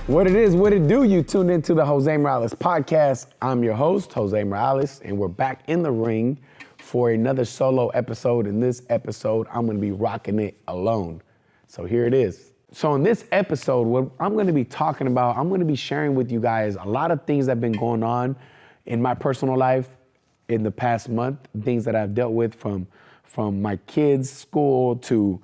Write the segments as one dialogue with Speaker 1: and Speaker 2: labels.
Speaker 1: What it is, what it do, you tuned into the Jose Morales podcast. I'm your host, Jose Morales, and we're back in the ring for another solo episode. In this episode, I'm gonna be rocking it alone. So here it is. So in this episode, what I'm gonna be talking about, I'm gonna be sharing with you guys a lot of things that have been going on in my personal life in the past month, things that I've dealt with from my kids' school to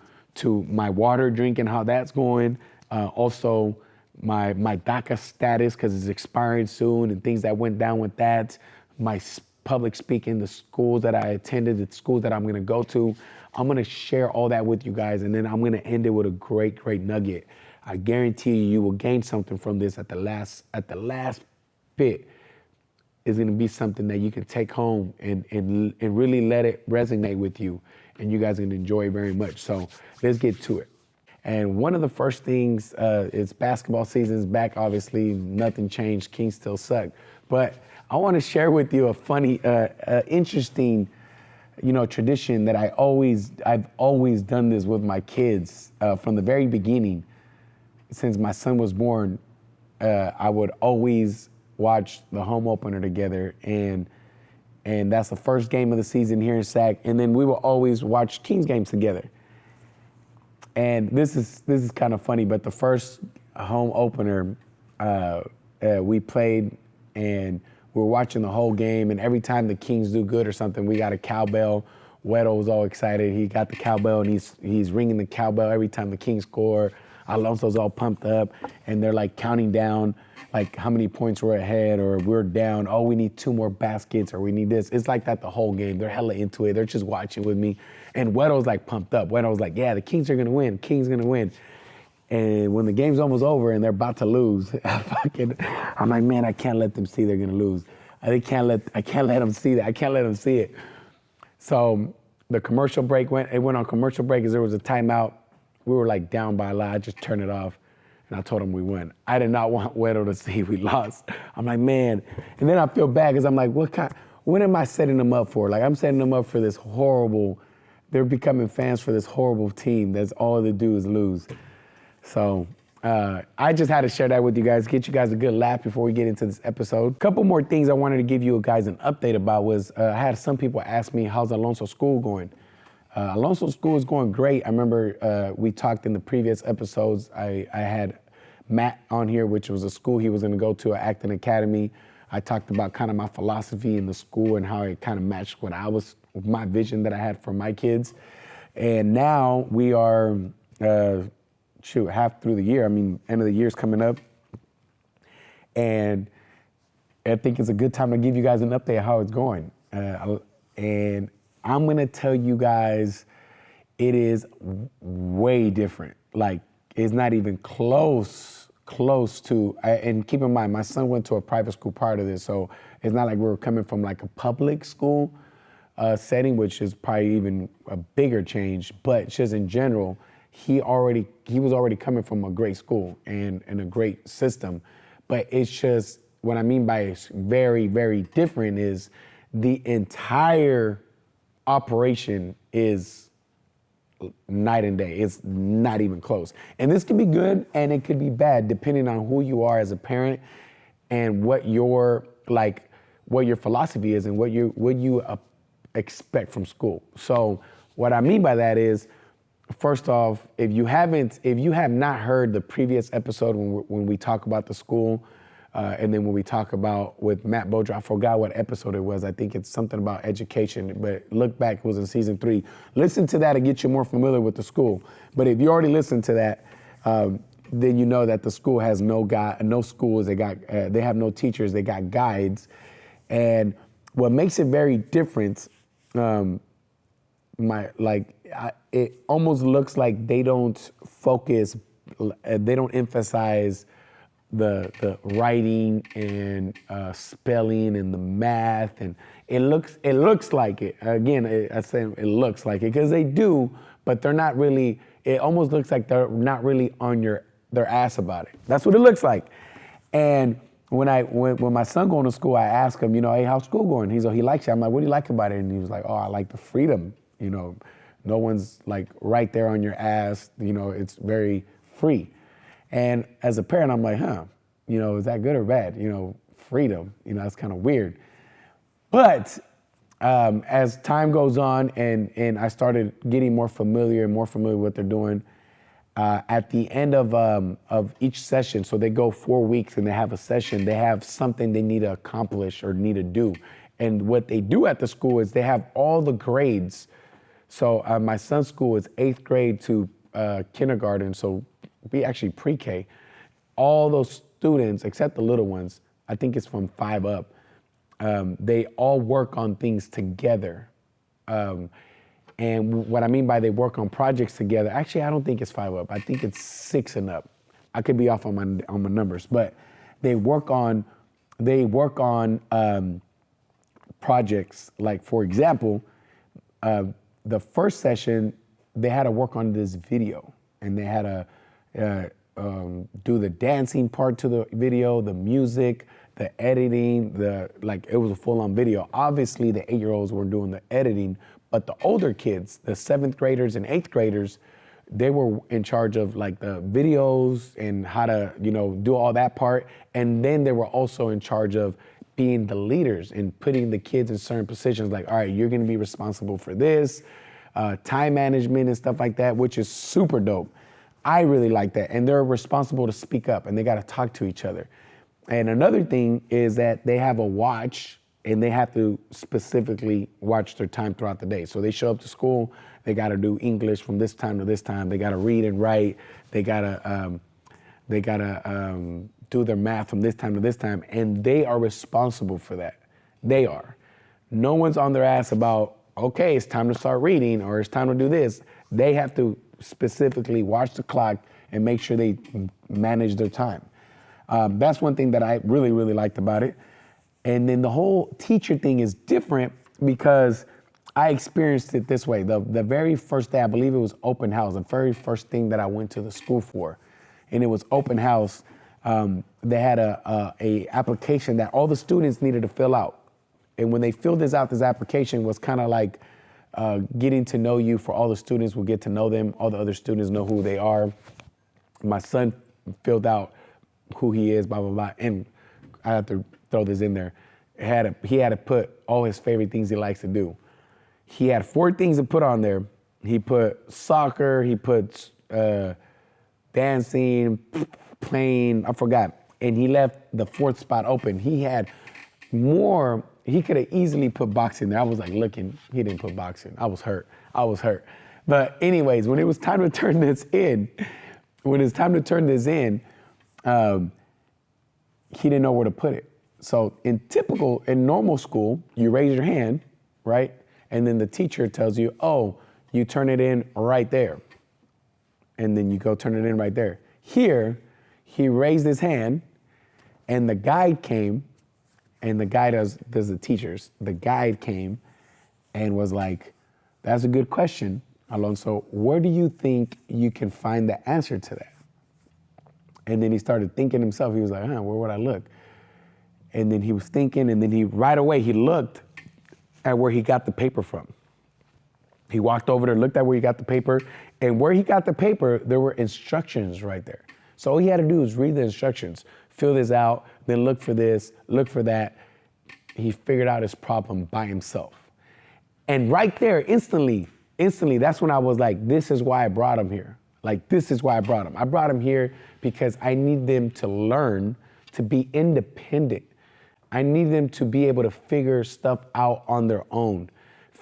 Speaker 1: my water drinking, how that's going. Also, my Daca status, because it's expiring soon, and things that went down with that. My public speaking, the schools that I attended, the schools that I'm gonna go to. I'm gonna share all that with you guys, and then I'm gonna end it with a great nugget. I guarantee you will gain something from this at the last bit. Is gonna be something that you can take home and really let it resonate with you, and you guys are gonna enjoy it very much. So let's get to it. And one of the first things is basketball season's back. Obviously, nothing changed. Kings still suck. But I want to share with you a funny, interesting, tradition that I've always done this with my kids from the very beginning. Since my son was born, I would always watch the home opener together, and that's the first game of the season here in Sac. And then we will always watch Kings games together. And this is kind of funny, but the first home opener, we played and we were watching the whole game, and every time the Kings do good or something, we got a cowbell. Weddle was all excited. He got the cowbell, and he's ringing the cowbell every time the Kings score. Alonso's all pumped up, and they're like counting down like how many points we're ahead or we're down. Oh, we need 2 more baskets, or we need this. It's like that the whole game. They're hella into it. They're just watching with me. And Weddle's like pumped up. Weddle's like, yeah, the Kings are gonna win. Kings gonna win. And when the game's almost over and they're about to lose, I'm like, man, I can't let them see they're gonna lose. I can't let them see that. I can't let them see it. So the commercial break went on commercial break as there was a timeout. We were like down by a lot. I just turned it off. And I told him we won. I did not want Weddle to see we lost. I'm like, man. And then I feel bad because I'm like, what am I setting them up for? Like, I'm setting them up for this horrible, they're becoming fans for this horrible team that's all they do is lose. So I just had to share that with you guys, get you guys a good laugh before we get into this episode. A couple more things I wanted to give you guys an update about was I had some people ask me, how's Alonso's school going? Alonso's school is going great. I remember we talked in the previous episodes. I had Matt on here, which was a school he was going to go to, an acting academy. I talked about kind of my philosophy in the school and how it kind of matched my vision that I had for my kids. And now we are, half through the year. I mean, end of the year's coming up. And I think it's a good time to give you guys an update of how it's going. And I'm gonna tell you guys, it is way different. Like, it's not even close to, and keep in mind, my son went to a private school prior to this, so it's not like we were coming from like a public school setting, which is probably even a bigger change, but just in general, he was already coming from a great school and a great system. But it's just, what I mean by it's very, very different is the entire operation is night and day. It's not even close. And this could be good and it could be bad depending on who you are as a parent and what your philosophy is and what you expect from school. So what I mean by that is, first off, if you have not heard the previous episode when we talk about the school, and then when we talk about with Matt Bodra, I forgot what episode it was. I think it's something about education, but look back, it was in season 3. Listen to that to get you more familiar with the school. But if you already listened to that, then you know that the school has no schools. They have no teachers. They got guides, and what makes it very different, it almost looks like they don't focus, they don't emphasize the writing and spelling and the math, and it looks like it. Again, I say it looks like it because they do, but they're not really. It almost looks like they're not really on their ass about it. That's what it looks like. And when my son going to school, I asked him, hey, how's school going? He likes it. I'm like, what do you like about it? And he was like, oh, I like the freedom. No one's like right there on your ass. It's very free. And as a parent, I'm like, is that good or bad? Freedom, that's kind of weird. But as time goes on and I started getting more familiar with what they're doing, at the end of each session, so they go 4 weeks and they have a session, they have something they need to accomplish or need to do. And what they do at the school is they have all the grades. So my son's school is 8th grade to kindergarten, so be actually pre-K. All those students, except the little ones, I think it's from 5 up, they all work on things together. And what I mean by they work on projects together, actually, I don't think it's 5 up. I think it's 6 and up. I could be off on my numbers, but they work on projects. Like, for example, the first session, they had to work on this video, and they had to do the dancing part to the video, the music, the editing, it was a full-on video. Obviously, the 8-year-olds were doing the editing, but the older kids, the 7th graders and 8th graders, they were in charge of like the videos and how to, do all that part. And then they were also in charge of being the leaders and putting the kids in certain positions. Like, all right, you're gonna be responsible for this, time management and stuff like that, which is super dope. I really like that. And they're responsible to speak up and they gotta talk to each other. And another thing is that they have a watch and they have to specifically watch their time throughout the day. So they show up to school, they gotta do English from this time to this time, they gotta read and write, they gotta do their math from this time to this time, and they are responsible for that. They are. No one's on their ass about, okay, it's time to start reading or it's time to do this. They have to specifically watch the clock and make sure they manage their time. That's one thing that I really, really liked about it. And then the whole teacher thing is different because I experienced it this way. The very first day, I believe it was open house, the very first thing that I went to the school for, and it was open house. They had a application that all the students needed to fill out. And when they filled this application was kind of like getting to know you. For all the students will get to know them. All the other students know who they are. My son filled out who he is, blah, blah, blah. And I have to throw this in there. He had to put all his favorite things he likes to do. He had 4 things to put on there. He put soccer, he put dancing, playing, I forgot. And he left the 4th spot open. He had more, he could have easily put boxing there. I was like looking, he didn't put boxing. I was hurt. But anyways, when it was time to turn this in, he didn't know where to put it. So in normal school, you raise your hand, right? And then the teacher tells you, oh, you turn it in right there. And then you go turn it in right there. Here, he raised his hand and the guide came, and the guide does the teachers. The guide came and was like, that's a good question, Alonso. Where do you think you can find the answer to that? And then he started thinking himself. He was like, where would I look? And then he was thinking, and then right away he looked at where he got the paper from. He walked over there, looked at where he got the paper, and where he got the paper, there were instructions right there. So all he had to do was read the instructions, fill this out, then look for this, look for that. He figured out his problem by himself. And right there, instantly, that's when I was like, this is why I brought him here. Like, this is why I brought him. I brought him here because I need them to learn to be independent. I need them to be able to figure stuff out on their own.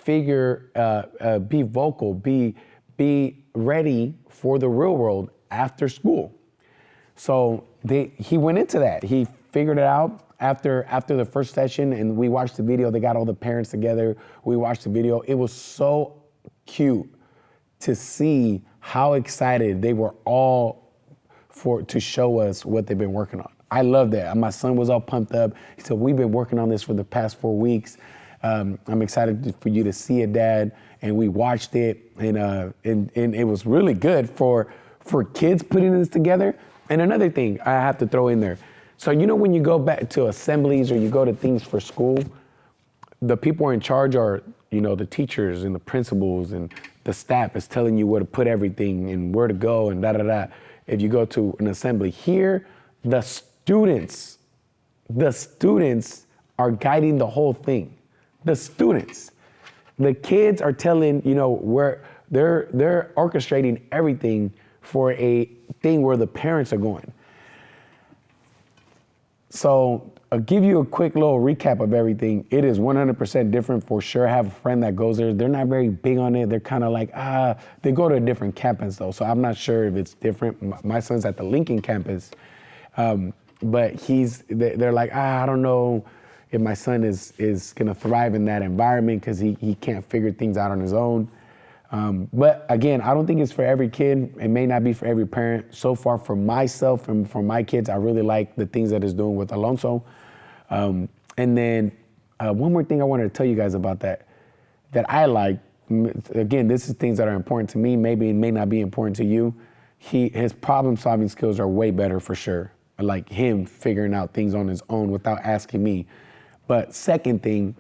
Speaker 1: Be vocal, be ready for the real world after school. So he went into that. He figured it out after the first session, and we watched the video. They got all the parents together. We watched the video. It was so cute to see how excited they were all to show us what they've been working on. I love that. My son was all pumped up. He said, we've been working on this for the past 4 weeks. I'm excited for you to see it, Dad. And we watched it, and it was really good for kids putting this together. And another thing I have to throw in there. So when you go back to assemblies or you go to things for school, the people in charge are, the teachers and the principals, and the staff is telling you where to put everything and where to go and da-da-da. if you go to an assembly. Here, the students are guiding the whole thing. The students. The kids are telling, where they're orchestrating everything for a thing where the parents are going. So I'll give you a quick little recap of everything. It is 100% different for sure. I have a friend that goes there. They're not very big on it. They're kind of like, they go to a different campus though. So I'm not sure if it's different. My son's at the Lincoln campus. But they're like, I don't know if my son is gonna thrive in that environment because he can't figure things out on his own. But again, I don't think it's for every kid. It may not be for every parent. So far for myself and for my kids, I really like the things that it's doing with Alonso. And then one more thing I wanted to tell you guys about that I like. Again, this is things that are important to me. Maybe it may not be important to you. His problem solving skills are way better for sure. I like him figuring out things on his own without asking me. But second thing,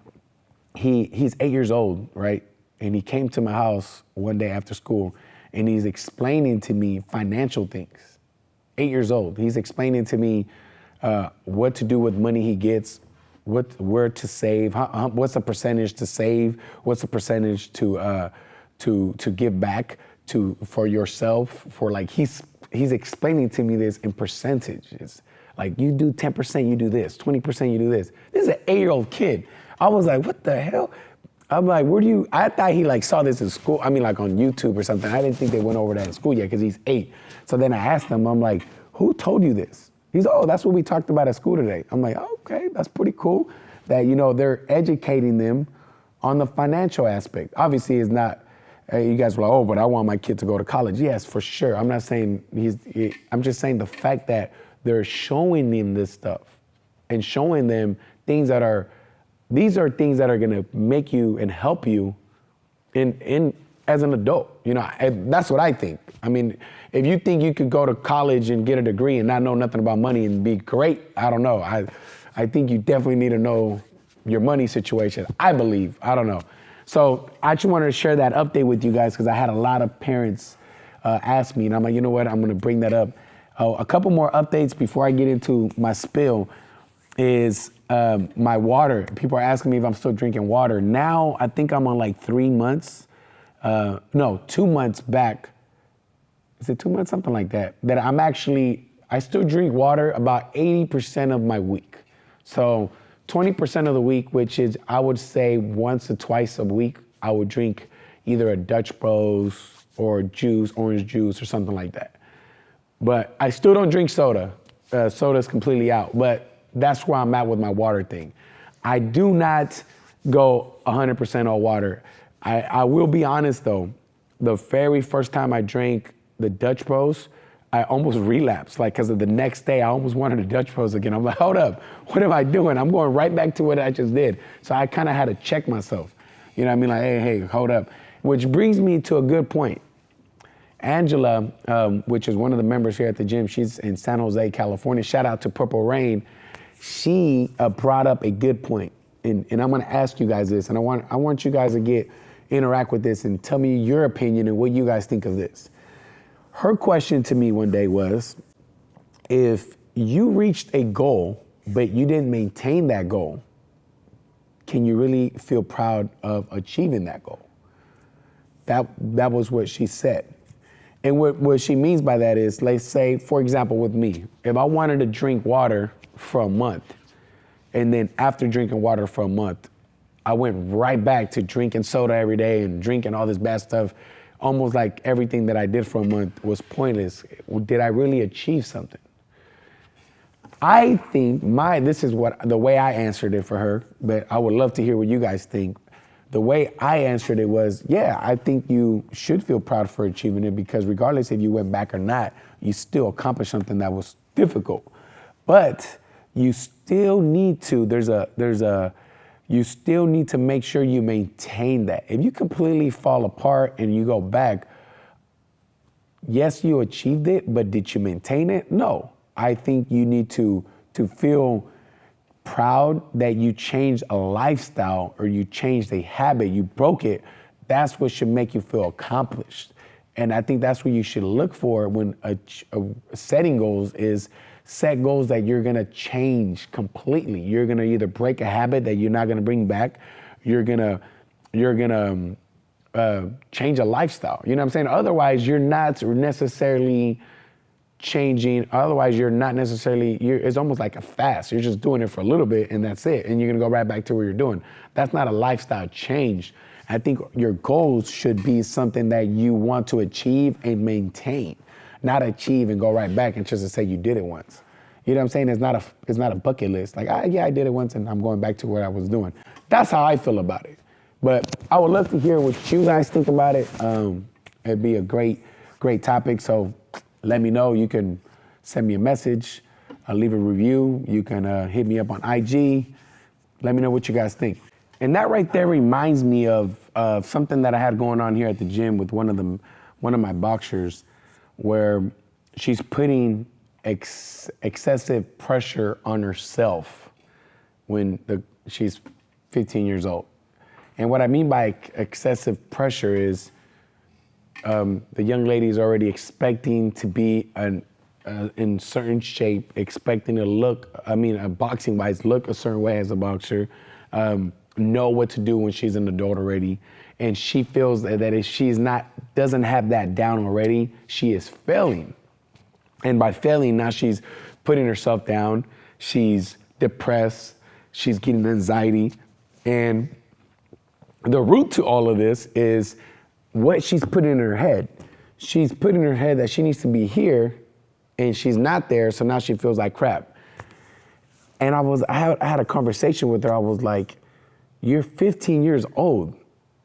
Speaker 1: he's 8 years old, right? And he came to my house one day after school and he's explaining to me financial things. 8 years old. He's explaining to me what to do with money he gets, where to save, what's the percentage to save, what's the percentage to give back for yourself. For like he's explaining to me this in percentages. Like you do 10%, you do this, 20%, you do this. This is an 8-year-old kid. I was like, what the hell? I'm like, I thought he like saw this in school. I mean, like on YouTube or something. I didn't think they went over that in school yet because he's 8. So then I asked him, I'm like, who told you this? He's, that's what we talked about at school today. I'm like, okay, that's pretty cool that, they're educating them on the financial aspect. Obviously it's not, you guys were like, but I want my kid to go to college. Yes, for sure. I'm not saying I'm just saying the fact that they're showing them this stuff and showing them things that are, these are things that are going to make you and help you in as an adult. That's what I think. I mean, if you think you could go to college and get a degree and not know nothing about money and be great, I don't know. I think you definitely need to know your money situation. I believe. I don't know. So I just wanted to share that update with you guys because I had a lot of parents ask me, and I'm like, you know what? I'm going to bring that up. A couple more updates before I get into my spill is my water. People are asking me if I'm still drinking water. Now, I think I'm on like 3 months. 2 months back. Is it 2 months? Something like that. That I still drink water about 80% of my week. So 20% of the week, which is, I would say once or twice a week, I would drink either a Dutch Bros or juice, orange juice or something like that. But I still don't drink soda. Soda's completely out. But that's where I'm at with my water thing. I do not go 100% all water. I will be honest though, the very first time I drank the Dutch Bros, I almost relapsed. Like, cause of the next day, I almost wanted a Dutch Bros again. I'm like, hold up, what am I doing? I'm going right back to what I just did. So I kind of had to check myself. You know what I mean? Like, hey, hold up. Which brings me to a good point. Angela, which is one of the members here at the gym, she's in San Jose, California. Shout out to Purple Rain. She brought up a good point, and I'm gonna ask you guys this, and I want you guys to interact with this and tell me your opinion and what you guys think of this. Her question to me one day was, if you reached a goal, but you didn't maintain that goal, can you really feel proud of achieving that goal? That was what she said. And what she means by that is, let's say, for example, with me, if I wanted to drink water for a month, and then after drinking water for a month, I went right back to drinking soda every day and drinking all this bad stuff, almost like everything that I did for a month was pointless. Did I really achieve something? I think this is the way I answered it for her, but I would love to hear what you guys think. The way I answered it was, yeah, I think you should feel proud for achieving it because regardless if you went back or not, you still accomplished something that was difficult. But you still need to, you still need to make sure you maintain that. If you completely fall apart and you go back, yes, you achieved it, but did you maintain it? No. I think you need to feel proud that you changed a lifestyle or you changed a habit, you broke it. That's what should make you feel accomplished. And I think that's what you should look for when setting goals is set goals that you're gonna change completely. You're gonna either break a habit that you're not gonna bring back. You're gonna change a lifestyle. You know what I'm saying? Otherwise, you're not necessarily changing. Otherwise, you're not necessarily, it's almost like a fast. You're just doing it for a little bit and that's it. And you're gonna go right back to where you're doing. That's not a lifestyle change. I think your goals should be something that you want to achieve and maintain, not achieve and go right back and just to say you did it once. You know what I'm saying? It's not a bucket list. Like, yeah, I did it once and I'm going back to what I was doing. That's how I feel about it. But I would love to hear what you guys think about it. It'd be a great topic. So let me know. You can send me a message, leave a review. You can hit me up on IG. Let me know what you guys think. And that right there reminds me of something that I had going on here at the gym with one of my boxers, where she's putting excessive pressure on herself when she's 15 years old. And what I mean by excessive pressure is the young lady is already expecting to be in certain shape, expecting a boxing-wise look a certain way as a boxer, know what to do when she's an adult already. And she feels that if doesn't have that down already, she is failing. And by failing, now she's putting herself down, she's depressed, she's getting anxiety. And the root to all of this is what she's putting in her head. She's put in her head that she needs to be here and she's not there, so now she feels like crap. And I had a conversation with her. I was like, you're 15 years old.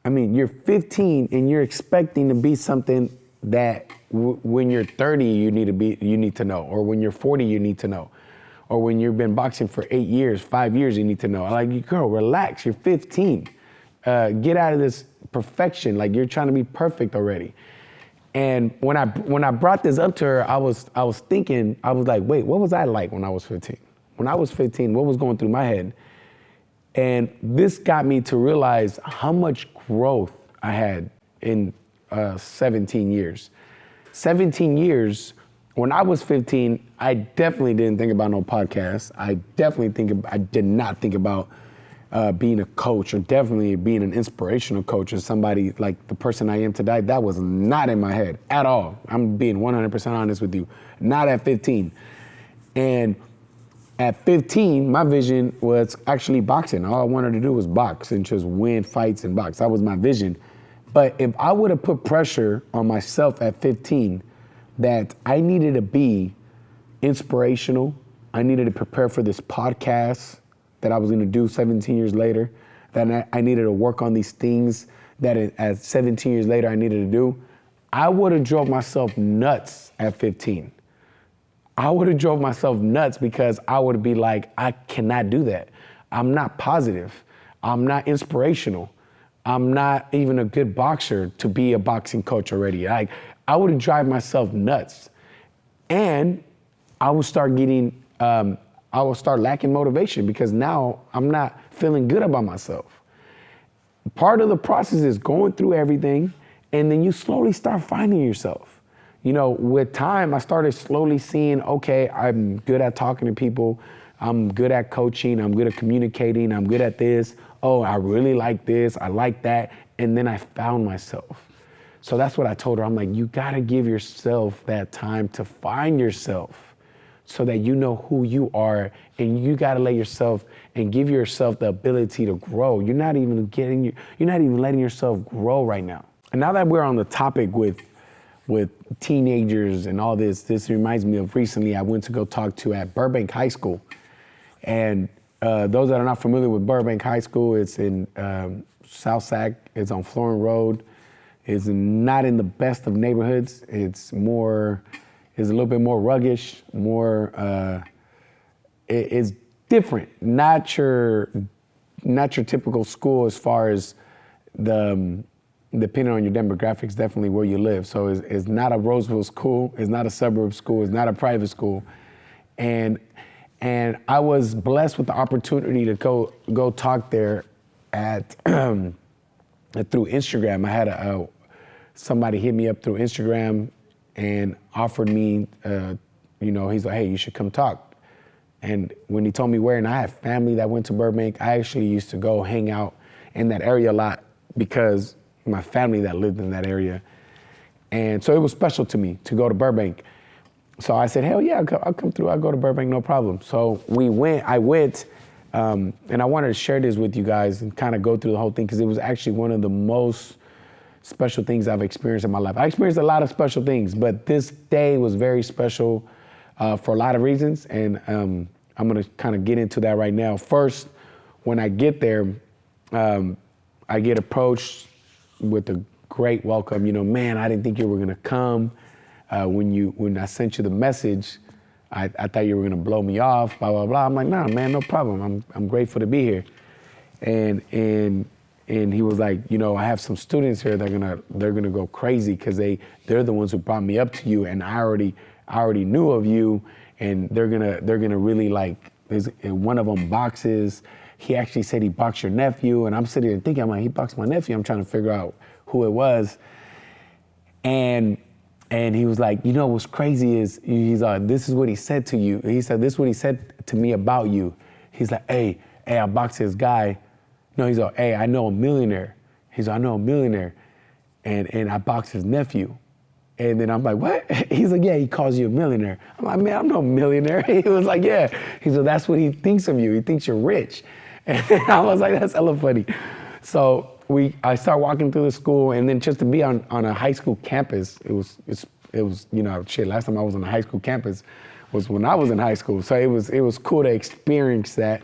Speaker 1: I mean, you're 15 and you're expecting to be something that when you're 30, you need to know, or when you're 40, you need to know, or when you've been boxing for 8 years, 5 years, you need to know. Like, girl, relax, you're 15. Get out of this perfection, like you're trying to be perfect already. And when I brought this up to her, I was thinking, I was like, wait, what was I like when I was 15? When I was 15, what was going through my head? And this got me to realize how much growth I had in 17 years. 17 years, when I was 15, I definitely didn't think about no podcast. I did not think about being a coach, or definitely being an inspirational coach, or somebody like the person I am today. That was not in my head at all. I'm being 100% honest with you. Not at 15. And at 15, my vision was actually boxing. All I wanted to do was box and just win fights and box. That was my vision. But if I would have put pressure on myself at 15 that I needed to be inspirational, I needed to prepare for this podcast that I was going to do 17 years later, that I needed to work on these things that at 17 years later I needed to do, I would have drove myself nuts at 15. I would have drove myself nuts because I would be like, I cannot do that. I'm not positive. I'm not inspirational. I'm not even a good boxer to be a boxing coach already. Like, I would drive myself nuts. And I would start lacking motivation because now I'm not feeling good about myself. Part of the process is going through everything, and then you slowly start finding yourself. You know, with time, I started slowly seeing, okay, I'm good at talking to people. I'm good at coaching. I'm good at communicating. I'm good at this. Oh, I really like this. I like that. And then I found myself. So that's what I told her. I'm like, you got to give yourself that time to find yourself so that you know who you are, and you got to let yourself and give yourself the ability to grow. You're not even letting yourself grow right now. And now that we're on the topic with teenagers and all this reminds me of recently I went to go talk to at Burbank High School. And those that are not familiar with Burbank High School, it's in South Sac. It's on Florin Road. It's not in the best of neighborhoods. It's a little bit more ruggish, it's different. Not your typical school as far as depending on your demographics, definitely where you live. So it's not a Roseville school. It's not a suburb school. It's not a private school. And I was blessed with the opportunity to go talk there through Instagram. I had somebody hit me up through Instagram and offered me, he's like, hey, you should come talk. And when he told me where, and I have family that went to Burbank, I actually used to go hang out in that area a lot because my family that lived in that area. And so it was special to me to go to Burbank. So I said, hell yeah, I'll come through. I'll go to Burbank, no problem. So I went, and I wanted to share this with you guys and kind of go through the whole thing because it was actually one of the most special things I've experienced in my life. I experienced a lot of special things, but this day was very special for a lot of reasons. And I'm gonna kind of get into that right now. First, when I get there, I get approached with a great welcome. Man, I didn't think you were gonna come. When I sent you the message, I thought you were gonna blow me off, blah, blah, blah. I'm like, nah, man, no problem. I'm grateful to be here. And he was like, I have some students here that they're gonna go crazy because they're the ones who brought me up to you, and I already knew of you, and they're gonna really like. One of them boxes. He actually said he boxed your nephew, and I'm sitting there thinking, I'm like, he boxed my nephew. I'm trying to figure out who it was, and he was like, what's crazy is he's like, this is what he said to you. He said, this is what he said to me about you. He's like, hey, I boxed this guy. No, he's like, hey, I know a millionaire. He's like, I know a millionaire, and I boxed his nephew. And then I'm like, what? He's like, yeah, he calls you a millionaire. I'm like, man, I'm no millionaire. He was like, yeah. He's like, that's what he thinks of you. He thinks you're rich. And I was like, that's hella funny. So I start walking through the school, and then just to be on a high school campus, it was last time I was on a high school campus was when I was in high school. So it was cool to experience that.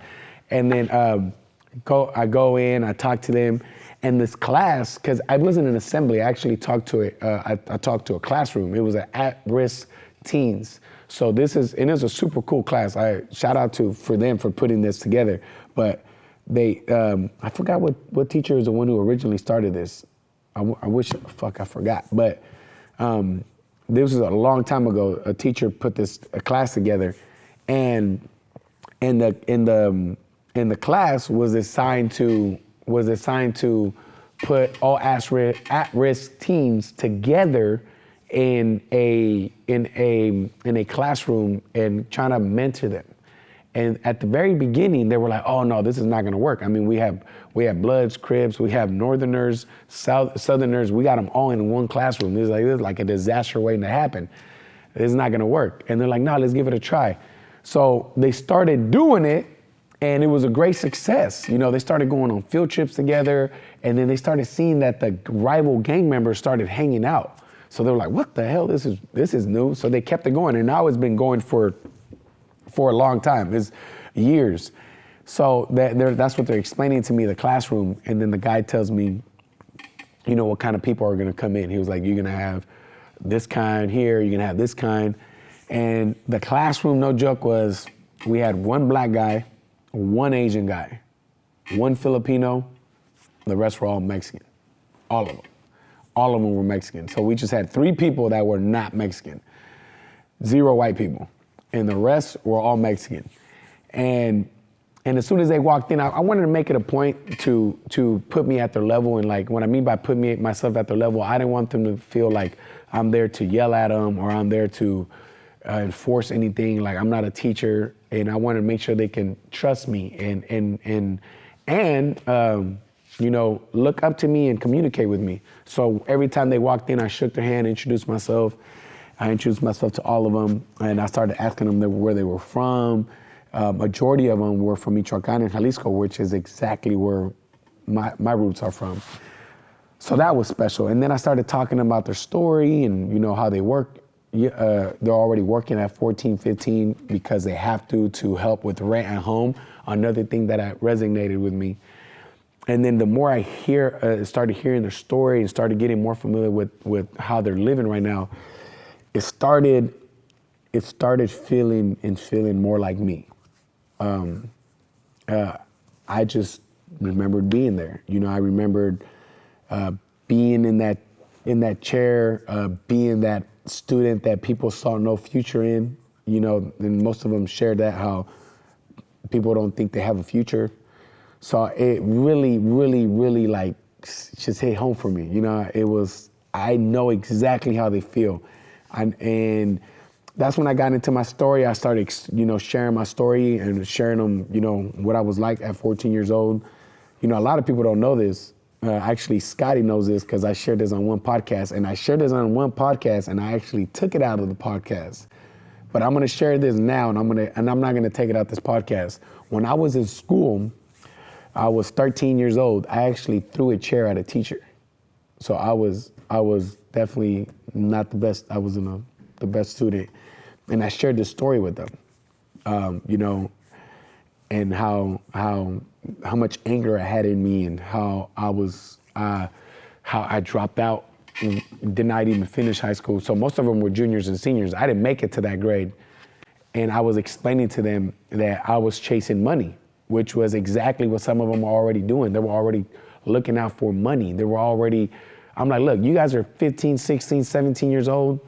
Speaker 1: And then I go in, I talk to them, and this class, because I wasn't in assembly, I actually talked to it. I talked to a classroom. It was an at-risk teens. So it was a super cool class. I shout out for them for putting this together. But I forgot what teacher is the one who originally started this. I forgot. But this was a long time ago. A teacher put a class together, and the class was assigned to put all at-risk teens together in a classroom and trying to mentor them. And at the very beginning, they were like, "Oh no, this is not going to work." I mean, we have Bloods, Crips, we have Northerners, Southerners. We got them all in one classroom. This is like a disaster waiting to happen. It's not going to work. And they're like, "No, let's give it a try." So they started doing it, and it was a great success. They started going on field trips together, and then they started seeing that the rival gang members started hanging out. So they were like, "What the hell? This is new." So they kept it going, and now it's been going for a long time. It's years. So that's what they're explaining to me, the classroom. And then the guy tells me, what kind of people are going to come in. He was like, you're going to have this kind here, you're going to have this kind. And the classroom, no joke, was we had one black guy, one Asian guy, one Filipino, the rest were all Mexican. All of them. All of them were Mexican. So we just had 3 people that were not Mexican. 0 white people. And the rest were all Mexican. And as soon as they walked in, I wanted to make it a point to put me at their level. And like, what I mean by putting myself at their level, I didn't want them to feel like I'm there to yell at them or I'm there to enforce anything. Like, I'm not a teacher, and I wanted to make sure they can trust me and look up to me and communicate with me. So every time they walked in, I shook their hand, introduced myself. I introduced myself to all of them, and I started asking them where they were from. Majority of them were from Michoacan and Jalisco, which is exactly where my roots are from. So that was special. And then I started talking about their story and how they work. They're already working at 14, 15 because they have to help with rent at home. Another thing that resonated with me. And then the more I started hearing their story and started getting more familiar with how they're living right now, it started feeling more like me. I just remembered being there. I remembered being in that chair, being that student that people saw no future in. And most of them shared that, how people don't think they have a future. So it really, really, really like just hit home for me. It was I know exactly how they feel. And that's when I got into my story. I started, sharing my story and sharing them, what I was like at 14 years old. A lot of people don't know this. Actually, Scotty knows this because I shared this on one podcast, and I shared this on one podcast, and I actually took it out of the podcast. But I'm gonna share this now, and I'm not gonna take it out this podcast. When I was in school, I was 13 years old. I actually threw a chair at a teacher. So I was definitely not the best. I wasn't the best student, and I shared this story with them, and how much anger I had in me, and how I dropped out, and did not even finish high school. So most of them were juniors and seniors. I didn't make it to that grade, and I was explaining to them that I was chasing money, which was exactly what some of them were already doing. They were already looking out for money. I'm like, look, you guys are 15, 16, 17 years old.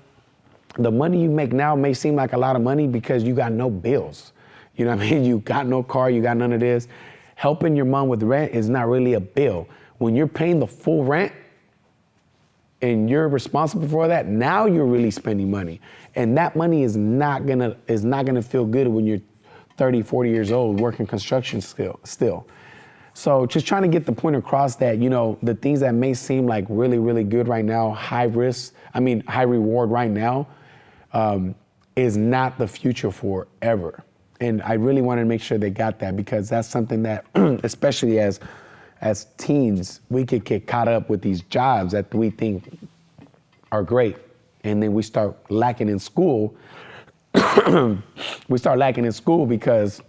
Speaker 1: The money you make now may seem like a lot of money because you got no bills. You know what I mean? You got no car, you got none of this. Helping your mom with rent is not really a bill. When you're paying the full rent and you're responsible for that, now you're really spending money. And that money is not gonna feel good when you're 30, 40 years old working construction still. So just trying to get the point across that, the things that may seem like really, really good right now, high reward right now, is not the future forever. And I really wanted to make sure they got that, because that's something that, especially as teens, we could get caught up with these jobs that we think are great. And then we start lacking in school. We start lacking in school because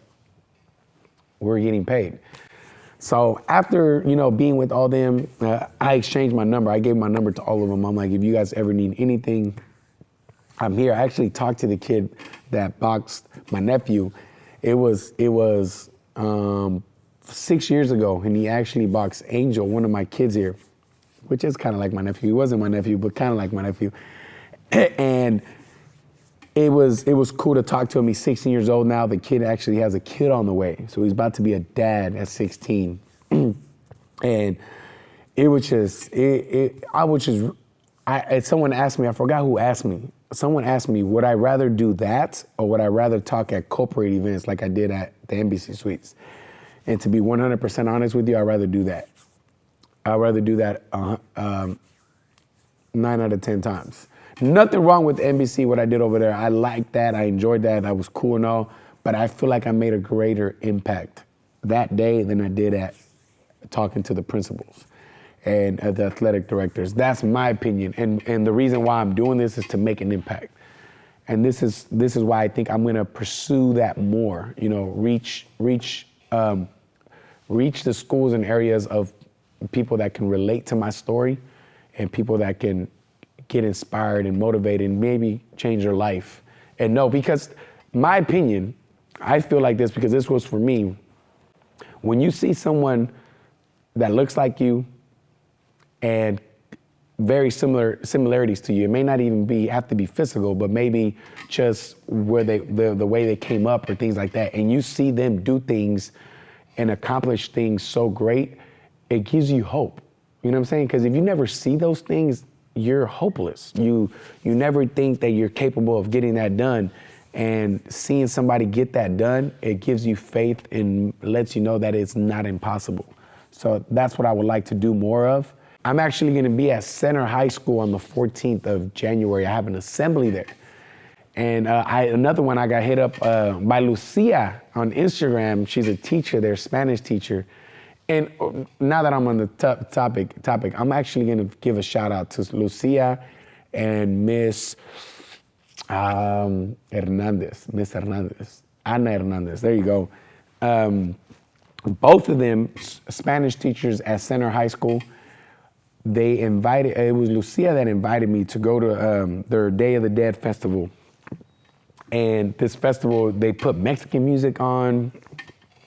Speaker 1: we're getting paid. So after, being with all them, I exchanged my number. I gave my number to all of them. I'm like, if you guys ever need anything, I'm here. I actually talked to the kid that boxed my nephew. It was 6 years ago, and he actually boxed Angel, one of my kids here, which is kind of like my nephew. He wasn't my nephew, but kind of like my nephew. And it was cool to talk to him. He's 16 years old now. The kid actually has a kid on the way. So he's about to be a dad at 16. And it was just, someone asked me, I forgot who asked me. Someone asked me, would I rather do that or would I rather talk at corporate events like I did at the NBC Suites? And to be 100% honest with you, I'd rather do that. I'd rather do that 9 out of 10 times. Nothing wrong with NBC, what I did over there. I liked that. I enjoyed that. That was cool and all. But I feel like I made a greater impact that day than I did at talking to the principals and the athletic directors. That's my opinion. And the reason why I'm doing this is to make an impact. And this is why I think I'm going to pursue that more. Reach the schools and areas of people that can relate to my story and people that can get inspired and motivated and maybe change their life. And no, because my opinion, I feel like this because this was for me. When you see someone that looks like you and very similarities to you, it may not even have to be physical, but maybe just where the way they came up or things like that, and you see them do things and accomplish things so great, it gives you hope. You know what I'm saying? Because if you never see those things, you're hopeless. You never think that you're capable of getting that done. And seeing somebody get that done, it gives you faith and lets you know that it's not impossible. So that's what I would like to do more of. I'm actually gonna be at Center High School on the 14th of January. I have an assembly there. And another one, I got hit up by Lucia on Instagram. She's a teacher there, Spanish teacher. And now that I'm on the topic, I'm actually gonna give a shout out to Lucia and Miss Hernandez, Ana Hernandez, there you go. Both of them, Spanish teachers at Center High School. It was Lucia that invited me to go to their Day of the Dead festival. And this festival, they put Mexican music on.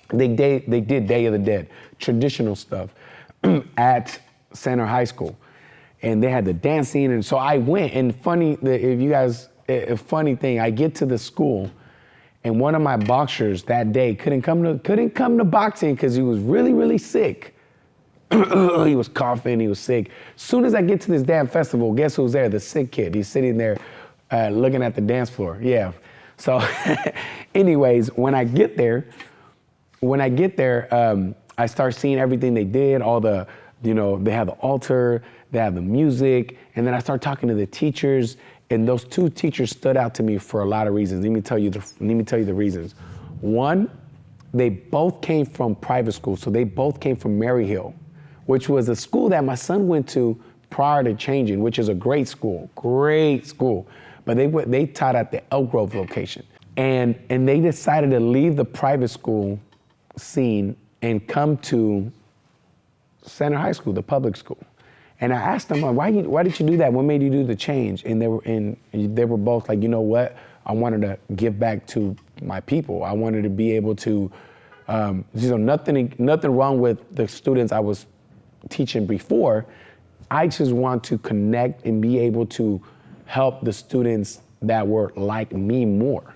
Speaker 1: They did Day of the Dead, traditional stuff at Center High School. And they had the dancing, and so I went, and a funny thing, I get to the school, and one of my boxers that day couldn't come to boxing because he was really, really sick. He was coughing, he was sick. Soon as I get to this damn festival, guess who's there? The sick kid. He's sitting there looking at the dance floor. Yeah. So anyways, when I get there, I start seeing everything they did, all the, they have the altar, they have the music, and then I start talking to the teachers, and those two teachers stood out to me for a lot of reasons. Let me tell you the reasons. One, they both came from private school, so they both came from Maryhill, which was a school that my son went to prior to changing, which is a great school. But they taught at the Elk Grove location. And they decided to leave the private school scene and come to Center High School, the public school. And I asked them, why did you do that? What made you do the change? And they were both like, you know what? I wanted to give back to my people. I wanted to be able to, nothing wrong with the students I was teaching before. I just want to connect and be able to help the students that were like me more.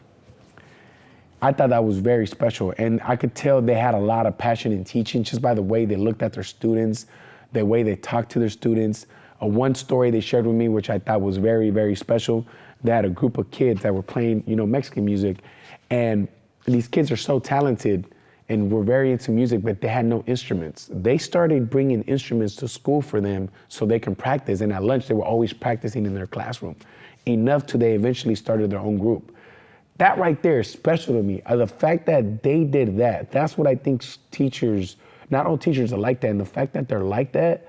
Speaker 1: I thought that was very special, and I could tell they had a lot of passion in teaching just by the way they looked at their students, the way they talked to their students. One story they shared with me, which I thought was very, very special, they had a group of kids that were playing, Mexican music, and these kids are so talented and were very into music, but they had no instruments. They started bringing instruments to school for them so they can practice, and at lunch they were always practicing in their classroom, enough till they eventually started their own group. That right there is special to me. The fact that they did that, that's what I think teachers, not all teachers are like that. And the fact that they're like that,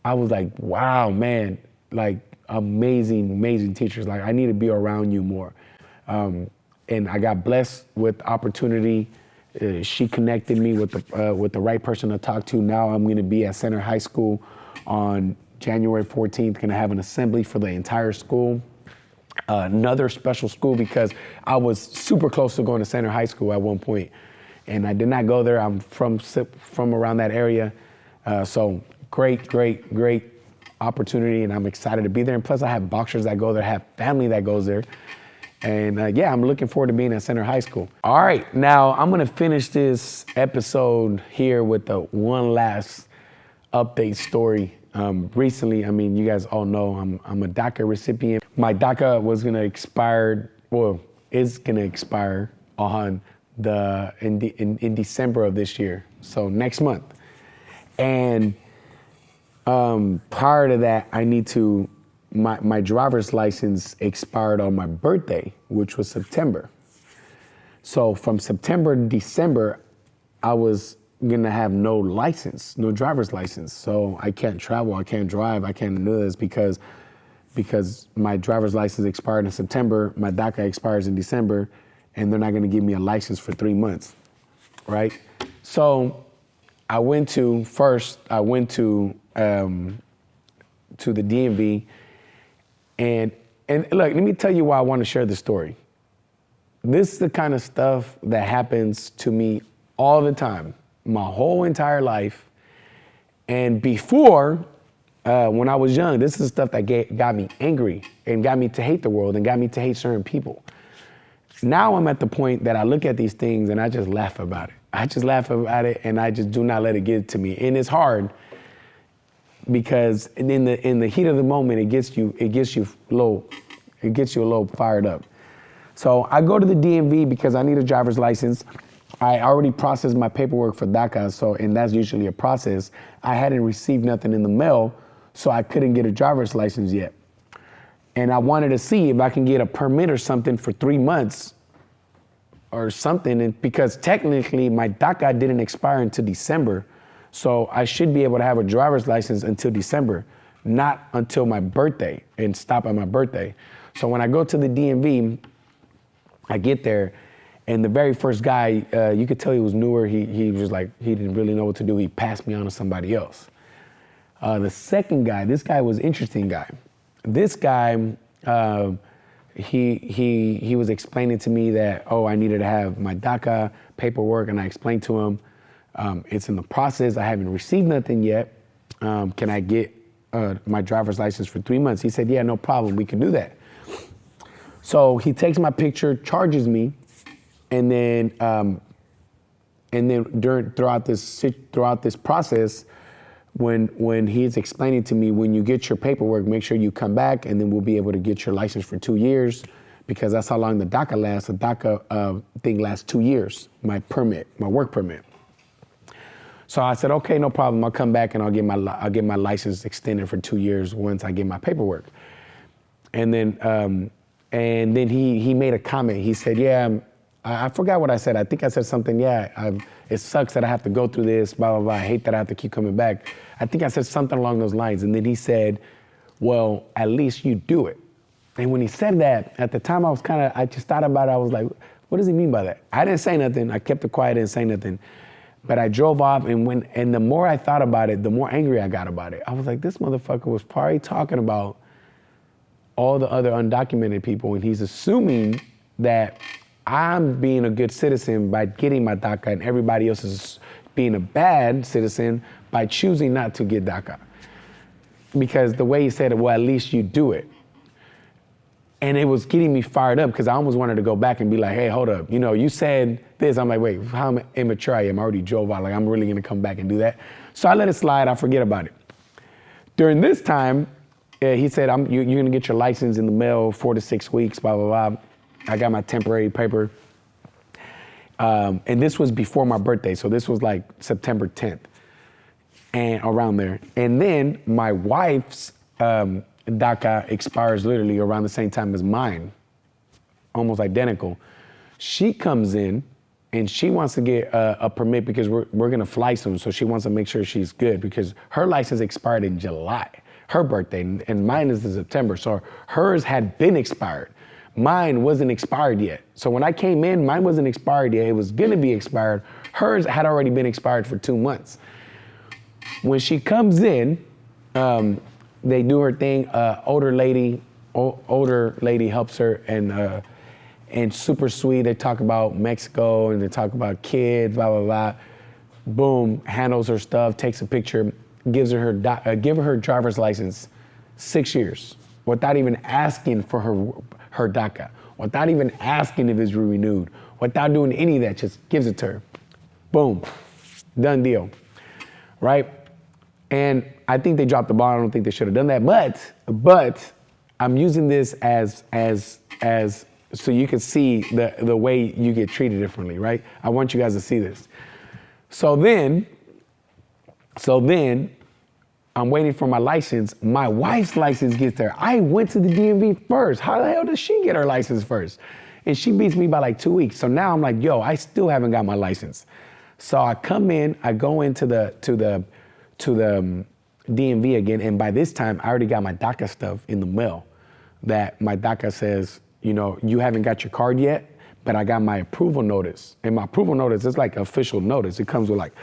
Speaker 1: I was like, wow, man, like amazing, amazing teachers. Like I need to be around you more. And I got blessed with opportunity. She connected me with the right person to talk to. Now I'm gonna be at Center High School on January 14th, gonna have an assembly for the entire school. Another special school because I was super close to going to Center High School at one point, and I did not go there. I'm from around that area, so great opportunity, and I'm excited to be there. And plus, I have boxers that go there, have family that goes there, and I'm looking forward to being at Center High School. All right, now I'm gonna finish this episode here with the one last update story. Recently, you guys all know I'm a Daca recipient. My Daca is gonna expire on in December of this year, so next month. And prior to that, I need to my driver's license expired on my birthday, which was September. So from September to December, I was gonna have no driver's license. So I can't travel, I can't drive, I can't do this because my driver's license expired in September, my DACA expires in December, and they're not gonna give me a license for 3 months, right? So I went to the DMV, and look, let me tell you why I want to share this story. This is the kind of stuff that happens to me all the time, my whole entire life. And before, when I was young, this is stuff that got me angry and got me to hate the world and got me to hate certain people. Now I'm at the point that I look at these things and I just laugh about it. And I just do not let it get to me. And it's hard because in the heat of the moment, it gets you a little fired up. So I go to the DMV because I need a driver's license. I already processed my paperwork for DACA, and that's usually a process. I hadn't received nothing in the mail, so I couldn't get a driver's license yet. And I wanted to see if I can get a permit or something for 3 months or something, and because technically my DACA didn't expire until December, so I should be able to have a driver's license until December, not until my birthday, and stop at my birthday. So when I go to the DMV, I get there, and the very first guy, you could tell he was newer. He was like, he didn't really know what to do. He passed me on to somebody else. The second guy, this guy was an interesting guy. This guy, he was explaining to me that, I needed to have my DACA paperwork, and I explained to him, it's in the process. I haven't received nothing yet. Can I get my driver's license for 3 months? He said, yeah, no problem. We can do that. So he takes my picture, charges me, and then throughout this process, when he's explaining to me, when you get your paperwork, make sure you come back and then we'll be able to get your license for 2 years, because that's how long the DACA lasts. The DACA thing lasts 2 years, my permit, my work permit. So I said, okay, no problem. I'll come back and I'll get my license extended for 2 years once I get my paperwork. And then he made a comment. He said, yeah, I forgot what I said. I think I said something, it sucks that I have to go through this, blah, blah, blah. I hate that I have to keep coming back. I think I said something along those lines. And then he said, well, at least you do it. And when he said that, at the time I just thought about it. I was like, what does he mean by that? I didn't say nothing. I kept it quiet, didn't say nothing. But I drove off, and the more I thought about it, the more angry I got about it. I was like, this motherfucker was probably talking about all the other undocumented people, and he's assuming that I'm being a good citizen by getting my DACA, and everybody else is being a bad citizen by choosing not to get DACA. Because the way he said it, well, at least you do it. And it was getting me fired up, because I almost wanted to go back and be like, hey, hold up. You said this. I'm like, wait, how immature I am. I already drove out. Like, I'm really going to come back and do that. So I let it slide. I forget about it. During this time, he said, you're going to get your license in the mail 4 to 6 weeks, blah, blah, blah. I got my temporary paper. And this was before my birthday. So this was like September 10th and around there. And then my wife's DACA expires literally around the same time as mine, almost identical. She comes in and she wants to get a permit because we're going to fly soon. So she wants to make sure she's good, because her license expired in July, her birthday, and mine is in September. So hers had been expired. Mine wasn't expired yet. So when I came in, mine wasn't expired yet. It was going to be expired. Hers had already been expired for 2 months. When she comes in, they do her thing. Older lady helps her, and super sweet. They talk about Mexico and they talk about kids, blah blah blah. Boom, handles her stuff, takes a picture, gives her her driver's license, 6 years, without even asking for her DACA, without even asking if it's renewed, without doing any of that. Just gives it to her. Boom, done deal, right? And I think they dropped the ball. I don't think they should have done that. But I'm using this as so you can see the way you get treated differently, right? I want you guys to see this. So then I'm waiting for my license. My wife's license gets there. I went to the DMV first. How the hell does she get her license first? And she beats me by like 2 weeks. So now I'm like, yo, I still haven't got my license. So I come in, I go into the DMV again, and by this time I already got my DACA stuff in the mail. That my DACA says, you haven't got your card yet, but I got my approval notice. And my approval notice is like official notice. It comes with like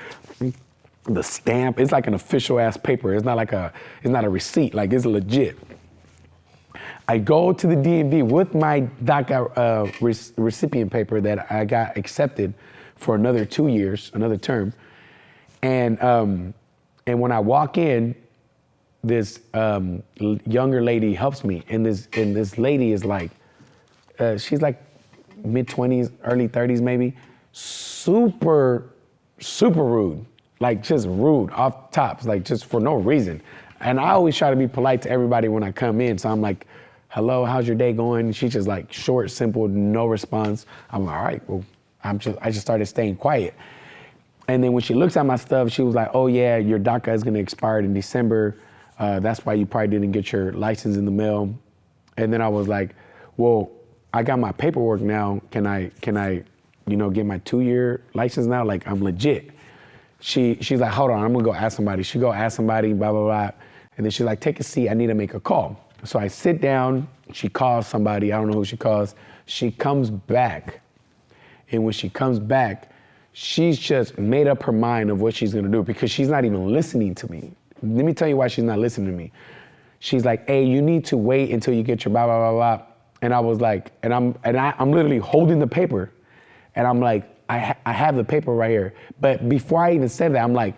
Speaker 1: the stamp. It's like an official ass paper. It's not a receipt. Like, it's legit. I go to the DMV with my DACA recipient paper that I got accepted for another 2 years, another term, and when I walk in, this younger lady helps me, and this lady is like, she's like mid-20s, early 30s maybe, super rude, like just rude off tops, like just for no reason. And I always try to be polite to everybody when I come in, so I'm like, hello, how's your day going? She's just like short, simple, no response. I'm like, all right, well, I just started staying quiet. And then when she looks at my stuff, she was like, oh yeah, your DACA is gonna expire in December. That's why you probably didn't get your license in the mail. And then I was like, well, I got my paperwork now. Can I get my 2-year license now? Like, I'm legit. She's like, hold on, I'm gonna go ask somebody. She go ask somebody, blah, blah, blah. And then she's like, take a seat, I need to make a call. So I sit down, she calls somebody, I don't know who she calls. She comes back. And when she comes back, she's just made up her mind of what she's gonna do, because she's not even listening to me. Let me tell you why she's not listening to me. She's like, hey, you need to wait until you get your blah, blah, blah, blah. And I was like, I'm literally holding the paper. And I'm like, I have the paper right here. But before I even said that, I'm like,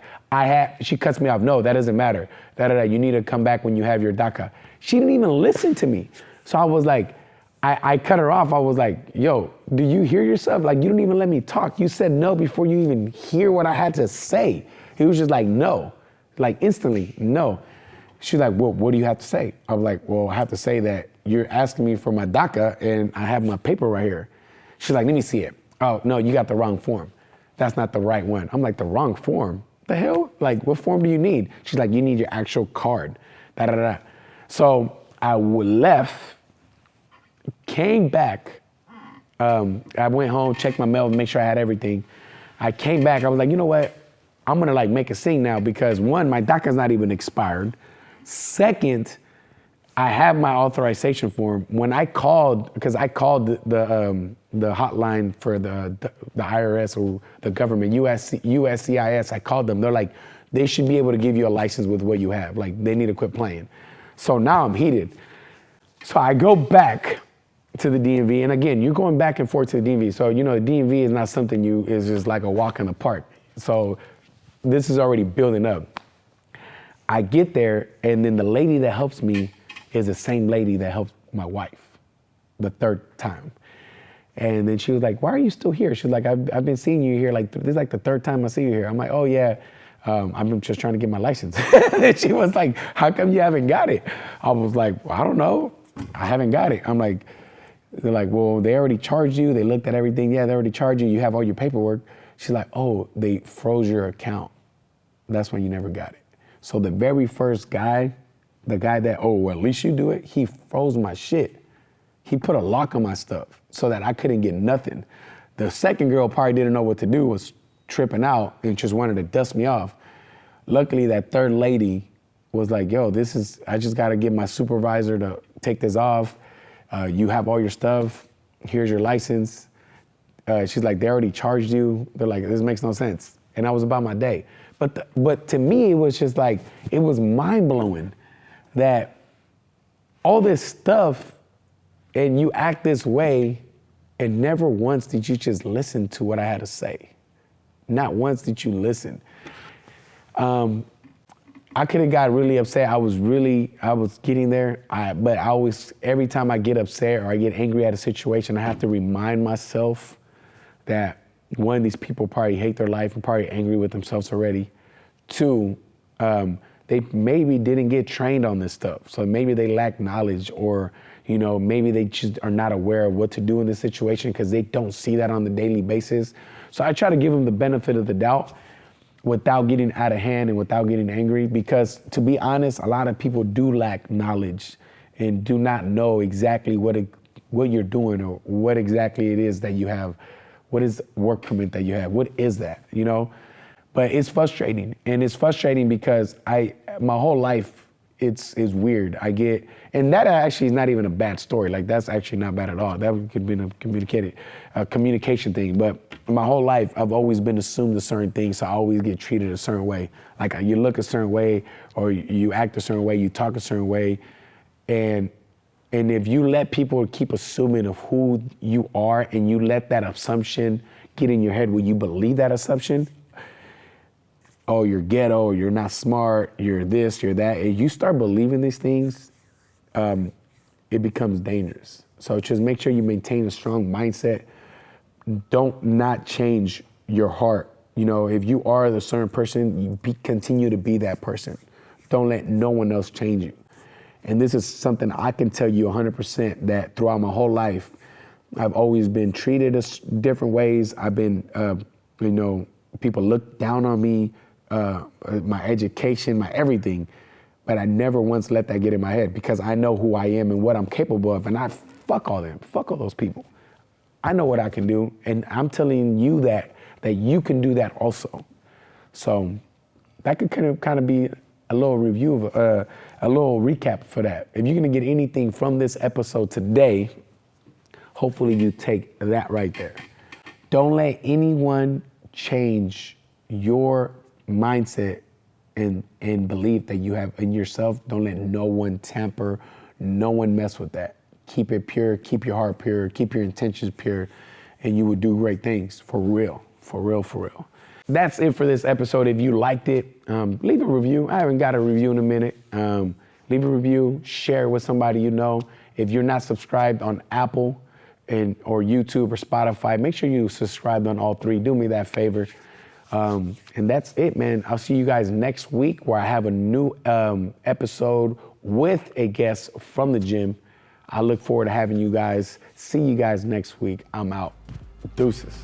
Speaker 1: she cuts me off. No, that doesn't matter. You need to come back when you have your DACA. She didn't even listen to me. So I was like, I cut her off. I was like, yo, do you hear yourself? Like, you don't even let me talk. You said no before you even hear what I had to say. He was just like, no. Like instantly, no. She's like, well, what do you have to say? I was like, well, I have to say that you're asking me for my Daca and I have my paper right here. She's like, let me see it. Oh, no, you got the wrong form. That's not the right one. I'm like, the wrong form? The hell? Like, what form do you need? She's like, you need your actual card. Da, da, da. So I left, came back. I went home, checked my mail, make sure I had everything. I came back, I was like, you know what? I'm gonna like make a scene now because one, my DACA's not even expired. Second, I have my authorization form. When I called, because I called the hotline for the IRS or the government, USCIS, I called them. They're like, they should be able to give you a license with what you have. Like, they need to quit playing. So now I'm heated. So I go back to the DMV, and again, you're going back and forth to the DMV. So, you know, the DMV is not something is just like a walk in the park. So this is already building up. I get there, and then the lady that helps me is the same lady that helped my wife the third time. And then she was like, why are you still here? She was like, I've been seeing you here, like, this is like the third time I see you here. I'm like, oh yeah, I'm just trying to get my license. And she was like, how come you haven't got it? I was like, well, I don't know, I haven't got it. I'm like, they're like, well, they already charged you. They looked at everything. Yeah, they already charged you. You have all your paperwork. She's like, oh, they froze your account. That's when you never got it. So the very first guy, the guy that, oh, well, at least you do it, he froze my shit. He put a lock on my stuff so that I couldn't get nothing. The second girl probably didn't know what to do, was tripping out and just wanted to dust me off. Luckily, that third lady was like, yo, I just got to get my supervisor to take this off. You have all your stuff. Here's your license. She's like, they already charged you. They're like, this makes no sense. And I was about my day. But to me, it was just like, it was mind blowing that all this stuff and you act this way and never once did you just listen to what I had to say. Not once did you listen. I could have got really upset. I was getting there. But I always, every time I get upset or I get angry at a situation, I have to remind myself that one, these people probably hate their life and probably angry with themselves already. Two, they maybe didn't get trained on this stuff. So maybe they lack knowledge, or, you know, maybe they just are not aware of what to do in this situation because they don't see that on the daily basis. So I try to give them the benefit of the doubt without getting out of hand and without getting angry, because to be honest, a lot of people do lack knowledge and do not know exactly what you're doing or what exactly it is that you have. What is work permit that you have? What is that, you know? But it's frustrating, and it's frustrating because my whole life, it's weird. And that actually is not even a bad story. Like, that's actually not bad at all. That could be a communication thing. But my whole life, I've always been assumed a certain thing, so I always get treated a certain way. Like, you look a certain way, or you act a certain way, you talk a certain way, and if you let people keep assuming of who you are, and you let that assumption get in your head where you believe that assumption, oh, you're ghetto, or you're not smart, you're this, you're that, and you start believing these things, it becomes dangerous. So just make sure you maintain a strong mindset. Don't not change your heart. You know, if you are the certain person, continue to be that person. Don't let no one else change you. And this is something I can tell you 100% that throughout my whole life, I've always been treated different ways. I've been, people look down on me, my education, my everything. But I never once let that get in my head, because I know who I am and what I'm capable of. And fuck all them, fuck all those people. I know what I can do. And I'm telling you that you can do that also. So that could kind of be a little review of, a little recap for that. If you're gonna get anything from this episode today, hopefully you take that right there. Don't let anyone change your mindset and belief that you have in yourself. Don't let no one tamper, no one mess with that. Keep it pure, keep your heart pure, keep your intentions pure, and you will do great things, for real, for real, for real. That's it for this episode. If you liked it, leave a review. I haven't got a review in a minute. Leave a review, share it with somebody you know. If you're not subscribed on Apple or YouTube or Spotify, make sure you subscribe on all three. Do me that favor. And that's it, man. I'll see you guys next week where I have a new episode with a guest from the gym. I look forward to having you guys. See you guys next week. I'm out. Deuces.